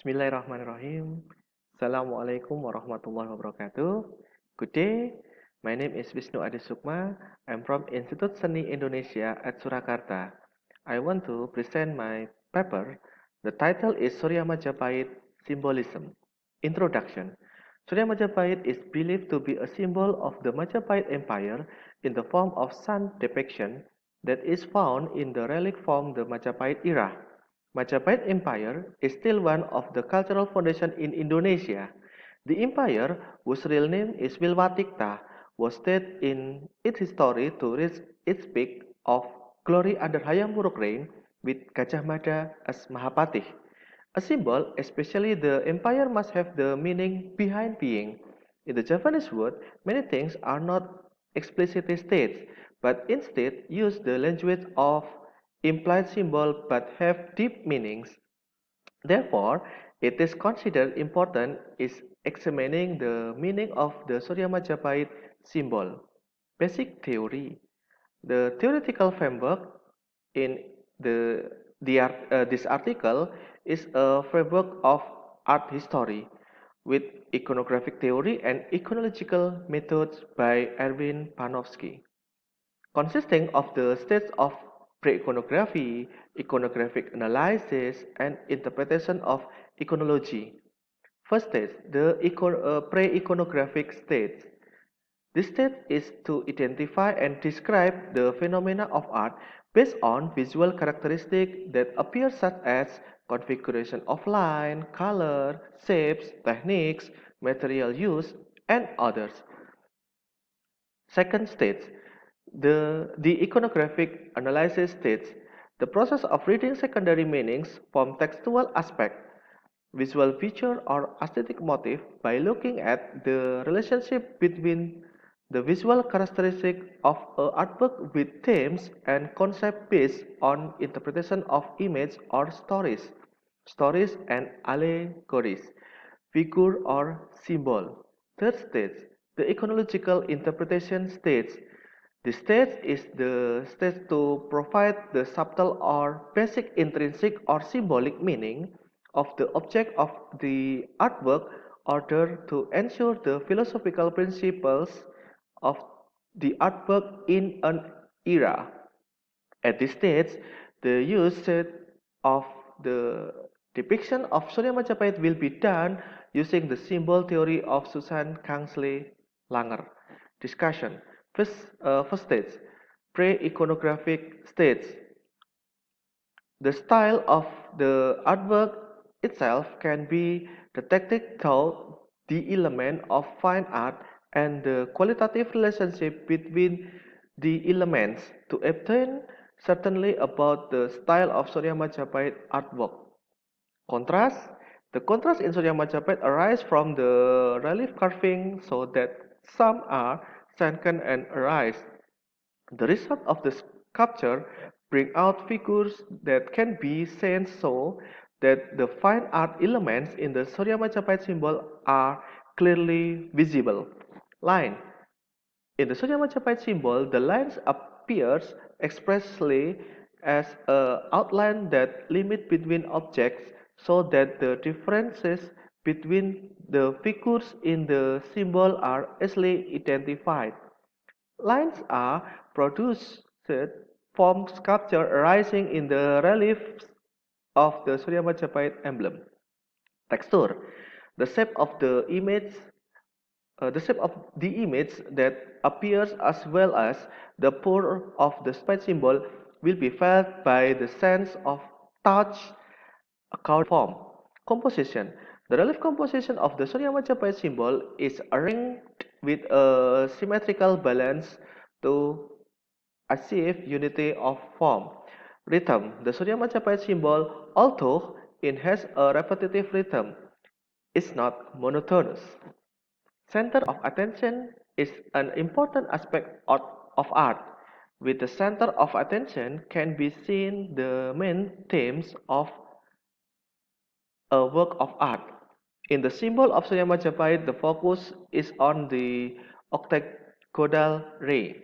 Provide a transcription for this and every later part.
Bismillahirrahmanirrahim. Assalamualaikum warahmatullahi wabarakatuh. Good day. My name is Wisnu Adi Sukma. I'm from Institut Seni Indonesia at Surakarta. I want to present my paper. The title is Surya Majapahit Symbolism. Introduction. Surya Majapahit is believed to be a symbol of the Majapahit Empire in the form of sun depiction that is found in the relic from the Majapahit era. Majapahit Empire is still one of the cultural foundations in Indonesia. The empire, whose real name is Wilwatikta, was state in its history to reach its peak of glory under Hayam Wuruk reign with Gajah Mada as Mahapatih. A symbol, especially the empire, must have the meaning behind being. In the Japanese word, many things are not explicitly stated, but instead use the language of implied symbol but have deep meanings. Therefore, it is considered important is examining the meaning of the Surya Majapahit symbol. Basic theory. The theoretical framework in this article is a framework of art history with iconographic theory and iconological methods by Erwin Panofsky, consisting of the stages of pre-iconography, iconographic analysis, and interpretation of iconology. First stage, the pre-iconographic stage. This stage is to identify and describe the phenomena of art based on visual characteristics that appear such as configuration of line, color, shapes, techniques, material use, and others. Second stage, the iconographic analysis stage, the process of reading secondary meanings from textual aspect, visual feature or aesthetic motif by looking at the relationship between the visual characteristic of an artwork with themes and concept based on interpretation of image or stories and allegories, figure or symbol. Third stage, the iconological interpretation stage. This stage is the stage to provide the subtle or basic intrinsic or symbolic meaning of the object of the artwork in order to ensure the philosophical principles of the artwork in an era. At this stage, the use of the depiction of Surya Majapahit will be done using the symbol theory of Susan Kingsley Langer. Discussion. First stage, pre-iconographic stage. The style of the artwork itself can be detected through the element of fine art and the qualitative relationship between the elements to obtain certainly about the style of Surya Majapahit artwork. Contrast. The contrast in Surya Majapahit arise from the relief carving so that some are sunken and arise. The result of the sculpture bring out figures that can be seen so that the fine art elements in the Surya Majapahit symbol are clearly visible. Line. In the Surya Majapahit symbol, the lines appears expressly as a outline that limit between objects so that the differences between the figures in the symbol are easily identified. Lines are produced from sculpture arising in the reliefs of the Surya Majapahit emblem. Texture. The shape of the image the shape of the image that appears as well as the pour of the space symbol will be felt by the sense of touch account form. Composition. The relief composition of the Surya Majapahit symbol is arranged with a symmetrical balance to achieve unity of form. Rhythm. The Surya Majapahit symbol, although it has a repetitive rhythm, is not monotonous. Center of attention is an important aspect of art. With the center of attention can be seen the main themes of a work of art. In the symbol of Surya Majapahit, the focus is on the octagonal ray.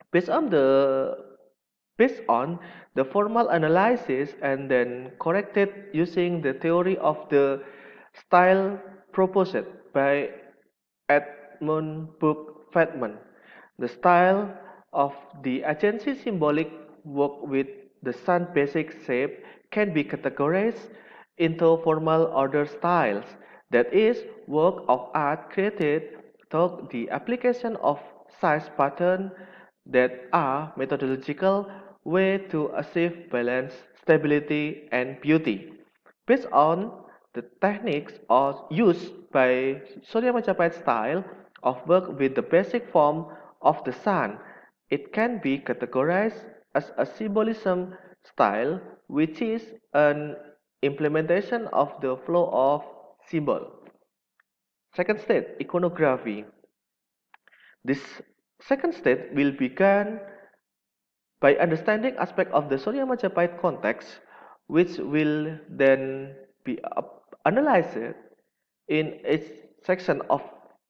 Based on the based on the formal analysis and then corrected using the theory of the style proposed by Edmund Burke Feldman. The style of the agency symbolic work with the sun basic shape can be categorized into formal order styles, that is, work of art created through the application of size pattern that are methodological way to achieve balance, stability, and beauty. Based on the techniques used by Surya Majapahit style of work with the basic form of the sun, it can be categorized as a symbolism style, which is an implementation of the flow of symbol. Second stage, iconography. This second stage will begin by understanding aspect of the Surya Majapahit context, which will then be analyzed in each section of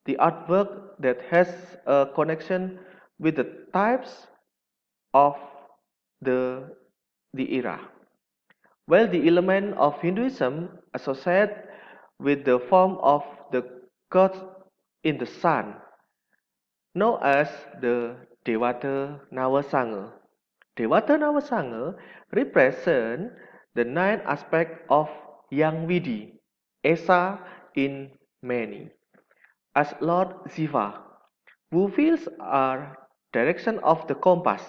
the artwork that has a connection with the types of the, the era. While the element of Hinduism associated with the form of the gods in the sun, known as the Dewata Nawasanga. Dewata Nawasanga represent the nine aspects of Yang Vidi, Esa in many, as Lord Shiva, who feels our direction of the compass.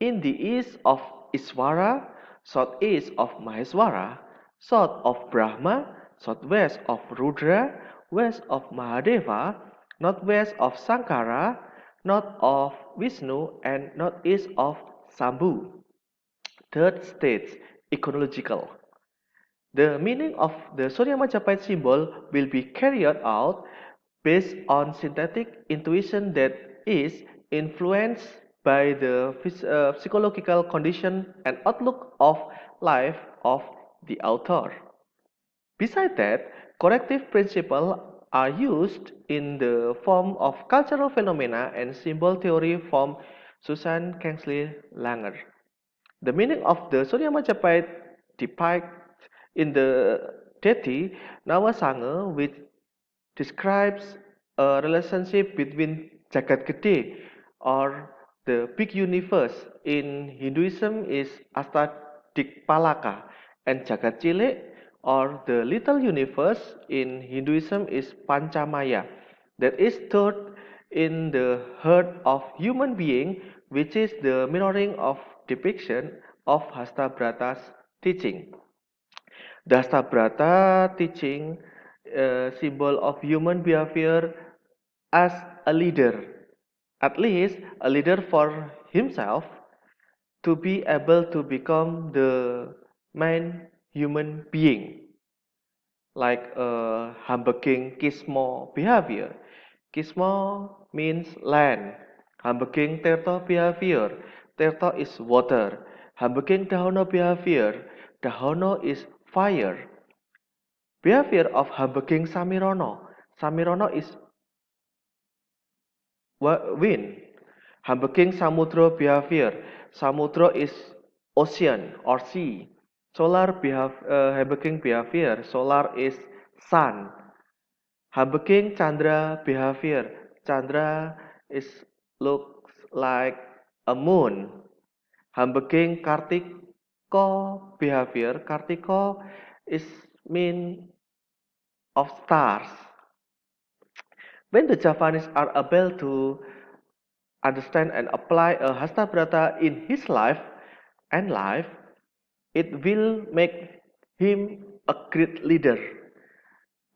In the east of Iswara, southeast of Maheswara, south of Brahma, southwest of Rudra, west of Mahadeva, northwest of Sankara, north of Vishnu, and northeast of Sambhu. Third stage, iconological. The meaning of the Surya Majapahit symbol will be carried out based on synthetic intuition that is influenced by the psychological condition and outlook of life of the author. Besides that, corrective principles are used in the form of cultural phenomena and symbol theory from Susan Kingsley Langer. The meaning of the Surya Majapahit depicted in the deity Nawasanga, which describes a relationship between Jagat Gede or the big universe in Hinduism is Astadikpalaka, and Jagat Cilik or the little universe in Hinduism is Panchamaya, that is stored in the heart of human being, which is the mirroring of depiction of Hastabrata's teaching. The Hastabrata teaching symbol of human behavior as a leader, at least a leader for himself, to be able to become the main human being, like humbugging Kismo behavior. Kismo means land. Humbugging Terto behavior. Terto is water. Humbugging Dahono behavior. Dahono is fire. Behavior of humbugging Samirono. Samirono is wind. Humbugging Samudra behavior. Samudra is ocean or sea. Humbugging behavior. Solar is sun. Humbugging Chandra behavior. Chandra is looks like a moon. Humbugging Kartiko behavior. Kartiko is mean of stars. When the Javanese are able to understand and apply a Hastabrata in his life and life, it will make him a great leader.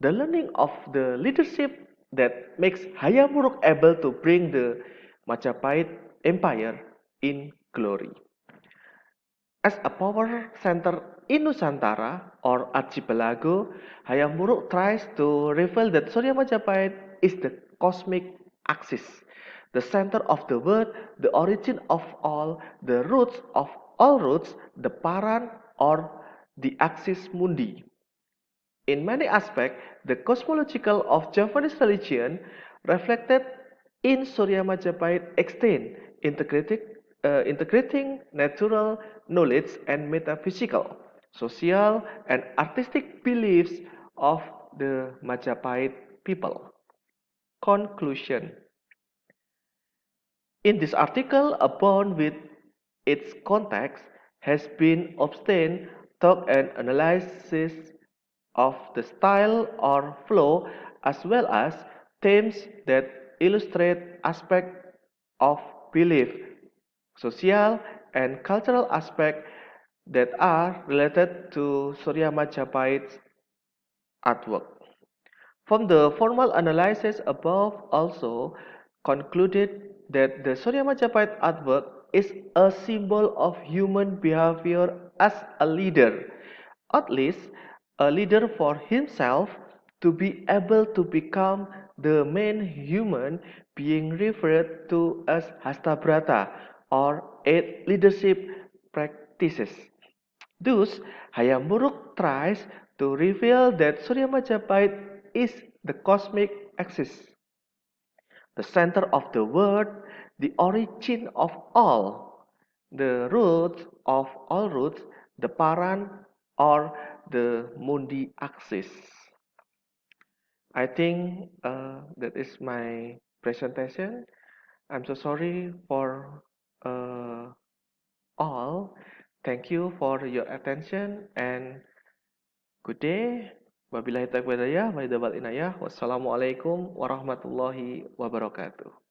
The learning of the leadership that makes Hayam Wuruk able to bring the Majapahit Empire in glory. As a power center in Nusantara or Archipelago, Hayam Wuruk tries to reveal that Surya Majapahit is the cosmic axis, the center of the world, the origin of all, the roots of all roots, the Paran or the axis mundi. In many aspects, the cosmological of Javanese religion reflected in Surya Majapahit extend integrated integrating natural knowledge and metaphysical, social, and artistic beliefs of the Majapahit people. Conclusion. In this article, a bond with its context has been obtained through an analysis of the style or flow as well as themes that illustrate aspects of belief, social and cultural aspects that are related to Surya Majapahit's artwork. From the formal analysis above also concluded that the Surya Majapahit artwork is a symbol of human behavior as a leader, at least a leader for himself to be able to become the main human being referred to as Hastabrata or eight leadership practices. Thus, Hayam Buruk tries to reveal that Surya Majapahit is the cosmic axis, the center of the world, the origin of all, the roots of all roots, the Paran or the Mundi axis. I think that is my presentation. I'm so sorry for uh, all. Thank you for your attention and good day. Wabillahi taufiq wal hidayah. Wassalamualaikum warahmatullahi wabarakatuh.